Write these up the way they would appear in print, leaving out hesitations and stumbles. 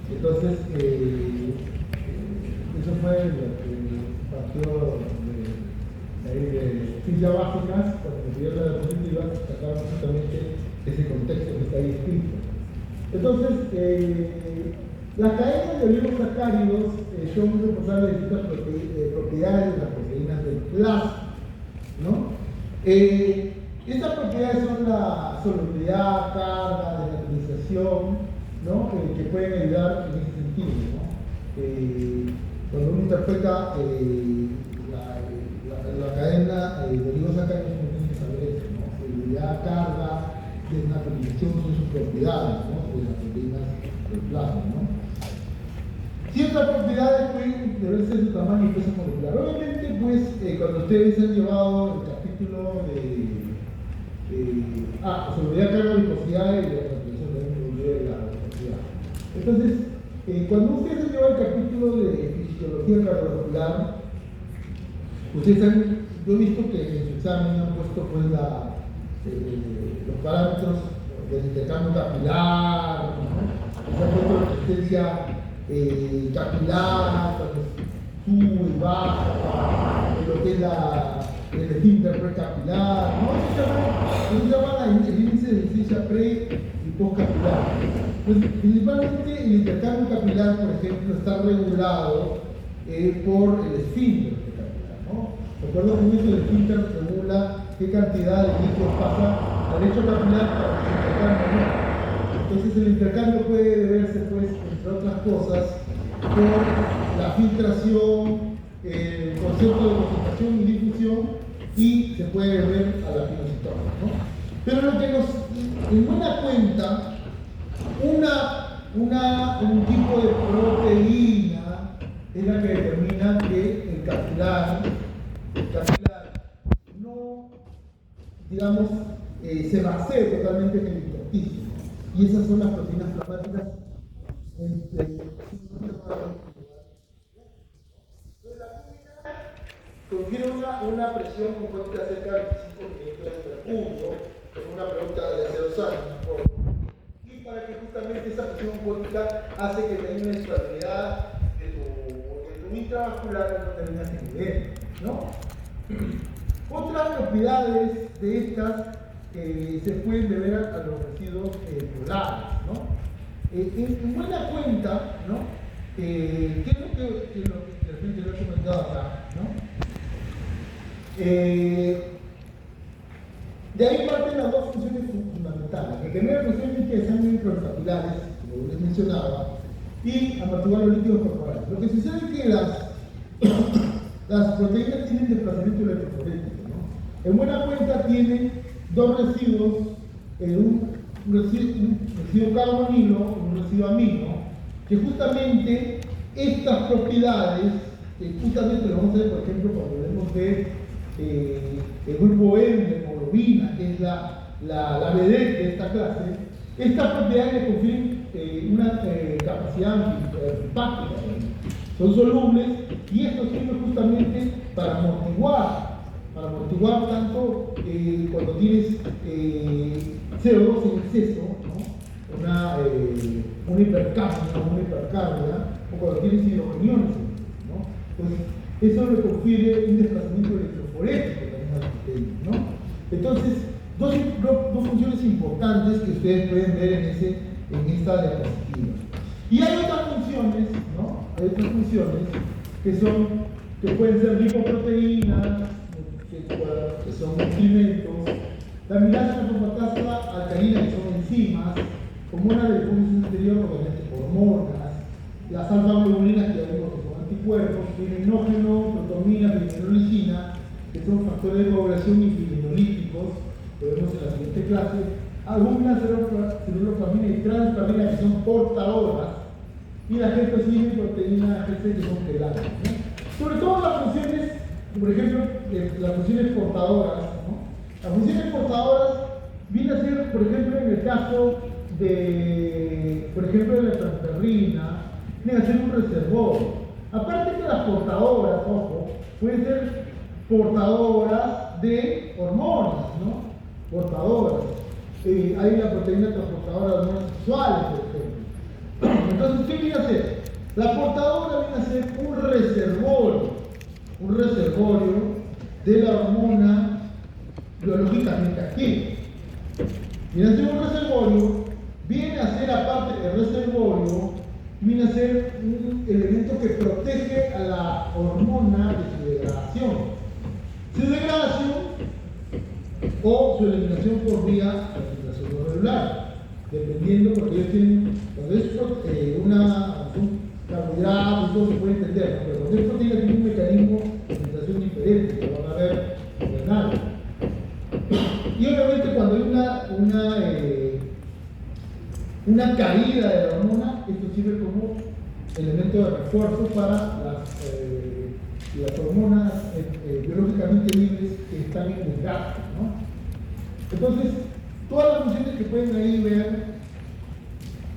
Entonces, eso fue lo que partió de ciencias básicas, cuando se dio la diapositiva, sacaron justamente ese contexto que está ahí escrito. Entonces, las cadenas de oligosacáridos son responsables de distintas propiedades de las proteínas del plasma, ¿no? Estas propiedades son la solubilidad, carga, desnaturalización, ¿no? Que pueden ayudar en ese sentido, ¿no? Cuando uno interpreta la cadena de oligosacáridos, uno tiene que saber eso, ¿no? Solubilidad, carga, desnaturalización son sus propiedades, ¿no? De las proteínas del plasma, ¿no? Ciertas propiedades pueden deberse de su tamaño y peso molecular. Obviamente, pues, cuando ustedes han llevado el capítulo solubilidad, carga, viscosidad y la transmisión de la viscosidad. Entonces, cuando ustedes han llevado el capítulo de fisiología cardiovascular, yo he visto que en su examen han puesto pues los parámetros del intercambio capilar, ¿no? Se ha puesto la resistencia capilar, cuando sube y baja, lo que es el esfínter precapilar, ¿no? Eso se llama el índice de resistencia pre y postcapilar. Pues, principalmente el intercambio capilar, por ejemplo, está regulado por el esfínter precapilar, ¿no? Recuerdo que el esfínter regula qué cantidad de líquido pasa al lecho capilar para que se intercambie, ¿no? Entonces el intercambio puede deberse, pues, entre otras cosas, por la filtración, el concepto de concentración y difusión, y se puede ver a la pinocitosis, ¿no? Pero lo que en buena cuenta, un tipo de proteína es la que determina que el capilar no, digamos, se base totalmente en el intersticio. Y esas son las proteínas plasmáticas. Confiere una presión compuesta cerca de 25 milímetros de mercurio, es una pregunta de hace 2 años. Y para que justamente esa presión compuesta hace que tenga una estabilidad de tu intravascular no termina ese nivel, ¿no? Otras propiedades de estas se pueden deber a los residuos polares, ¿no? En buena cuenta, ¿no? ¿Qué es lo que de repente lo he comentado acá, ¿no? De ahí parten las dos funciones fundamentales. La primera función es que sean microcapilares, como les mencionaba, y amortiguar los líquidos corporales. Lo que sucede es que las proteínas tienen desplazamiento electroforético, ¿no? En buena cuenta tienen dos residuos, un residuo carbonilo y un residuo amino, que justamente estas propiedades, que justamente lo vamos a ver, por ejemplo, cuando vemos el grupo M de hemoglobina, que es la vedette de esta clase, estas propiedades le confieren una capacidad empática. Son solubles y esto sirve justamente para amortiguar tanto cuando tienes CO2 en exceso, ¿no? Una hipercarga, o cuando tienes hidrogeniones, ¿no? Entonces, eso le confiere un desplazamiento electroforético también a las proteínas, ¿no? Entonces, dos funciones importantes que ustedes pueden ver en esta diapositiva. Y hay otras funciones, ¿no? Hay otras funciones que pueden ser lipoproteínas, que son nutrimentos, la milasa fosfatasa alcalina, que son enzimas, hormonas del pulso anterior, obviamente hormonas, las alfa-globulinas, que ya vimos que son anticuerpos, fibrinogenio, protomina, fibrinolicina, que son factores de coagulación y fibrinolíticos, que vemos en la siguiente clase, albúmina, ceruloplasmina y transplasmina, que son portadoras, y la gestosina y proteína GC, que son queladas, ¿no? Sobre todo las funciones, por ejemplo, las funciones portadoras, ¿no? Las funciones portadoras vienen a ser, por ejemplo, en el caso de la transferrina, vienen a ser un reservorio. Aparte que las portadoras, ojo, pueden ser portadoras de hormonas, ¿no? Portadoras. Hay la proteína transportadora de hormonas sexuales, por ejemplo. Entonces, ¿qué viene a hacer? La portadora viene a ser un reservorio de la hormona biológicamente activa. Viene a ser un reservorio, viene a ser, aparte del reservorio, viene a ser un elemento que protege a la hormona de su degradación. Su degradación o su eliminación por vía de filtración celular, dependiendo, porque ellos tienen, cuando es un carbohidrato y todo se puede entender, ¿no? Pero cuando es proteína tiene un mecanismo de filtración diferente, que van a ver renal. Y obviamente cuando hay una caída de la hormona, esto sirve como elemento de refuerzo para las hormonas biológicamente libres que están en el gasto, ¿no? Entonces, todas las funciones que pueden ahí ver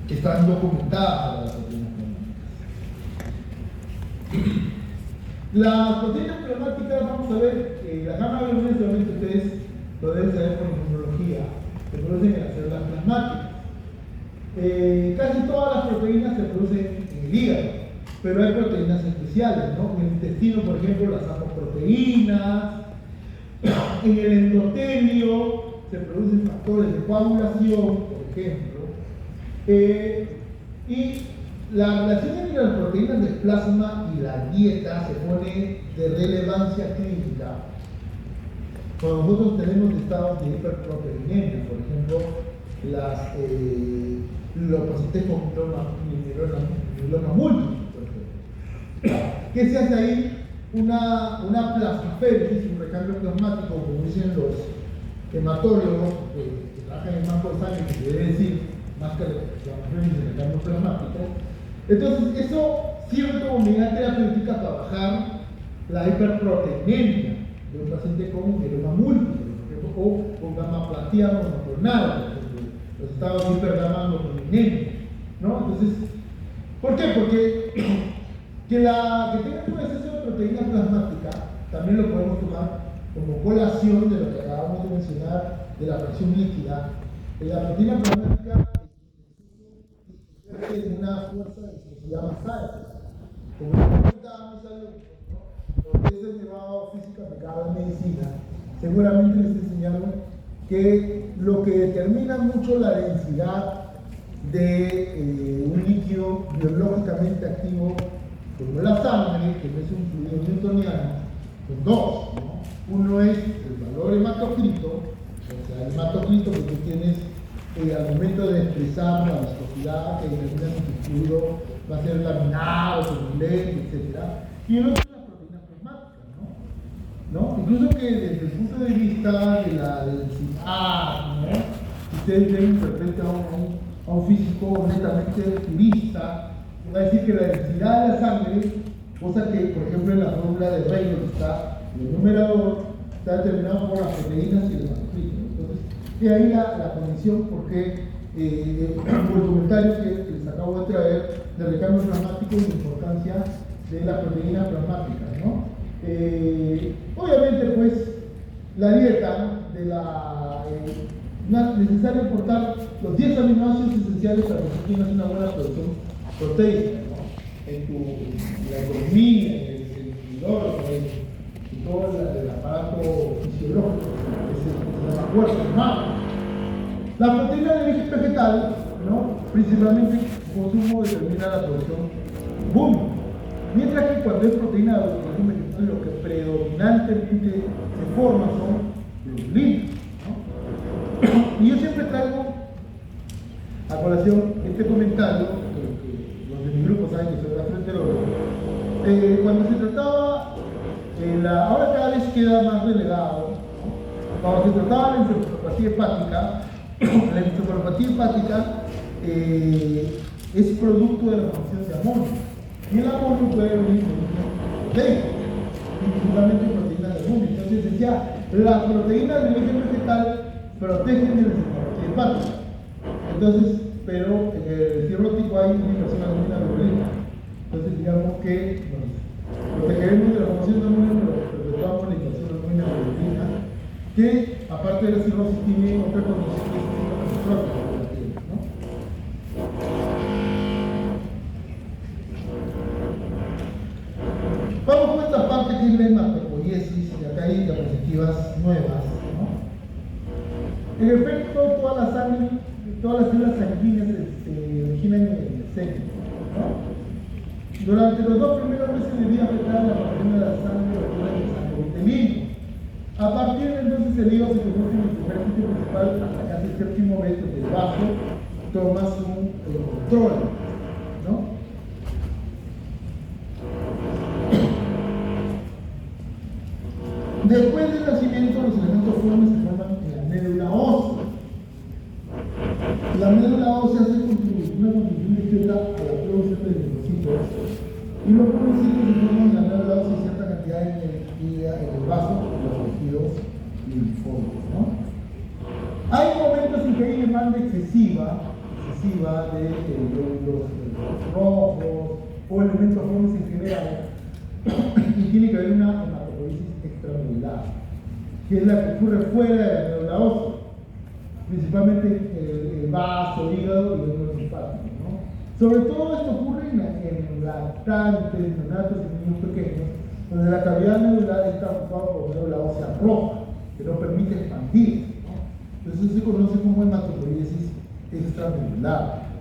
que están documentadas las proteínas plasmáticas. Las proteínas plasmáticas, vamos a ver, la gamma globulina solamente ustedes lo deben saber por inmunología, se producen en las células plasmáticas. Casi todas las proteínas se producen en el hígado, pero hay proteínas especiales, ¿no? En el intestino, por ejemplo, las apoproteínas, en el endotelio se producen factores de coagulación, por ejemplo, y la relación entre las proteínas del plasma y la dieta se pone de relevancia clínica cuando nosotros tenemos estados de hiperproteinemia, por ejemplo, los pacientes con mieloma múltiple, por ejemplo. ¿Qué se hace ahí? Una plasmaféresis, un recambio plasmático, como dicen los hematólogos que trabajan en banco de sangre, que se debe decir más que plasmaféresis de recambio plasmático. Entonces, eso sirve como medida terapéutica para bajar la hiperproteinemia de un paciente con mieloma múltiple, por ejemplo, o con gamma-platía monoclonal, por ejemplo, los estados de hipergamma-globulinemia, ¿no? Entonces, ¿por qué? Porque que tenga un exceso de proteína plasmática también lo podemos tomar como colación de lo que acabamos de mencionar de la fracción líquida. La proteína plasmática es una fuerza que se llama SAES. Como les comentaba mis alumnos, ¿no? Los que llevado física aplicada en medicina, seguramente les enseñaron que lo que determina mucho la densidad de un líquido biológicamente activo como la sangre, que no es un fluido newtoniano, son dos, ¿no? Uno es el valor hematocrito, o sea, el hematocrito que tú tienes al momento de expresar la viscosidad que determina si tu fluido va a ser laminado, turbulento, etc. Y el otro es la proteína plasmática, ¿no? Incluso que desde el punto de vista de la densidad, ¿no? Si ustedes ven de repente a un físico netamente purista, va a decir que la densidad de la sangre, cosa que por ejemplo en la fórmula de Reynolds está en el numerador, está determinado por las proteínas y el hematocrito. Entonces, de ahí la conexión, porque por el comentario que les acabo de traer de recambio plasmático y la importancia de la proteína plasmática, ¿no? Obviamente, pues, la dieta de es necesario aportar los 10 aminoácidos esenciales para que tú tengas una buena producción proteica, ¿no? En la economía, en el hidrógeno, en todo el aparato fisiológico que se llama cuerpo humano. La proteína de origen vegetal, ¿no? Principalmente su consumo determina la producción boom. Mientras que cuando es proteína de origen vegetal, lo que predominantemente se forma son los glúcidos, ¿no? Y yo siempre traigo a colación este comentario, que los de mi grupo saben que soy gastroenterólogo. Cuando se trataba, ahora cada vez queda más relegado, ¿no? Cuando se trataba la encefalopatía hepática, la encefalopatía hepática es producto de la formación de amonio. Y el amonio puede venir de principalmente proteínas de amonio. Entonces decía, las proteínas de origen vegetal protegen de la encefalopatía hepática. Entonces, pero en el cirrótico hay indicación de globulina. Entonces, digamos que nos protegeremos de la formación de amonio, pero perpetuamos la indicación de globulina, que aparte de la cirrosis tiene otra condición que es la cirrótica de la piel, ¿no? aquí la hematopoiesis, y acá hay diapositivas nuevas, ¿no? En efecto, todas las células sanguíneas se originan en el seno, ¿no? Durante los 2 primeros meses de vida afectada la parte de la sangre ocurre en el sanguíneo. A partir de entonces el hígado se convierte en el primer sitio principal hasta casi el séptimo mes donde el vaso toma su control, ¿no? Después del nacimiento, los elementos formes se forman en la médula ósea. La médula ósea hace una contribución discreta a la producción de linfocitos, y los linfocitos se forman en la médula ósea cierta cantidad en el vaso de los tejidos linfóicos, ¿no? Hay momentos en que hay demanda excesiva de glóbulos rojos o elementos formes en general, y tiene que haber una hematopoiesis extramedular, que es la que ocurre fuera de la médula ósea, principalmente el vaso, el hígado y los glóbulos linfáticos, ¿no? Sobre todo esto ocurre en lactantes, neonatos y niños pequeños, donde la cavidad medular está ocupada por médula ósea roja, que no permite expandir, ¿no? Entonces se conoce como hematopoiesis extramedular.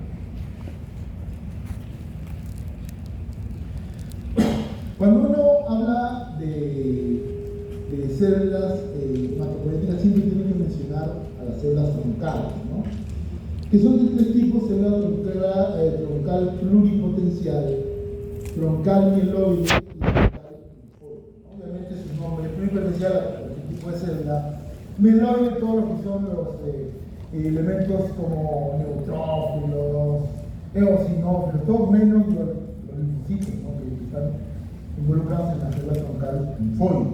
Cuando uno habla de células hematopoieticas, siempre tiene que mencionar a las células troncales, ¿no? Que son de 3 tipos: célula troncal pluripotencial, troncal mieloide y troncal linfóide. Obviamente su nombre pluripotencial a este tipo de célula, mieloide todo lo que son los elementos como neutrófilos, eosinófilos, todos menos los linfocitos, ¿no? Que están involucrados en la célula troncal linfóide.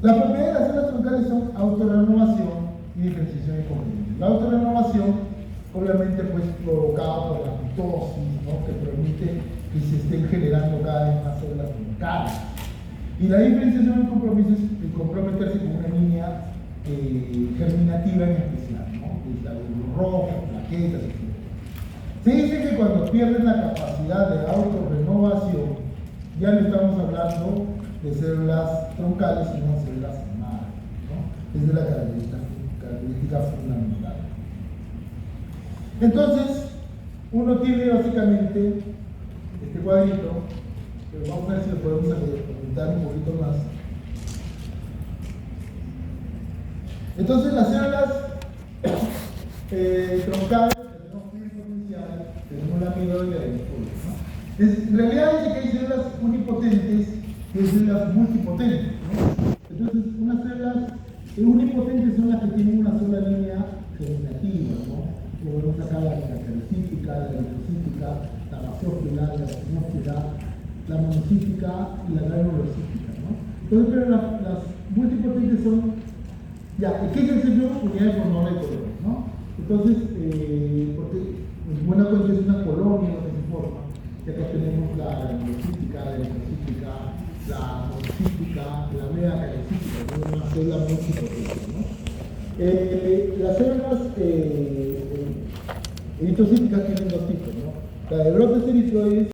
Las propiedades de las células troncales son autorrenovación y diferenciación de componentes. La autorrenovación, obviamente, pues provocada por la mitosis, ¿no? Que permite que se estén generando cada vez más células troncales. Y la diferenciación de compromisos es comprometerse con una línea germinativa en especial, ¿no? Que es la glóbulos rojos, plaquetas, etc. Se dice que cuando pierden la capacidad de autorrenovación, ya no estamos hablando de células troncales, sino de células madre, ¿no? Es de la característica fundamental. Entonces, uno tiene básicamente este cuadrito, pero vamos a ver si lo podemos aumentar un poquito más. Entonces, las células troncales, tenemos pluripotencial, tenemos la mieloide y la linfóide, ¿no? En realidad dice que hay células unipotentes y hay células multipotentes, ¿no? Entonces, unas células unipotentes son las que tienen una sola línea germinativa, ¿no? Podemos sacar la característica, la linfocítica, la basófila, la sinófila, la monocítica y la granulocítica, ¿no? Entonces, pero las multipotentes son, ya, ¿qué es el centro? Unidades por nombre de colores, ¿no? Entonces, porque en buena cuenta es una colonia lo que se forma, ya que tenemos la granulocítica, la linfocítica, la monocítica, la megacaracterística, que es una célula multipotente, ¿no? Las células eritrocíticas tienen 2 tipos, ¿no? La de brotes eritroides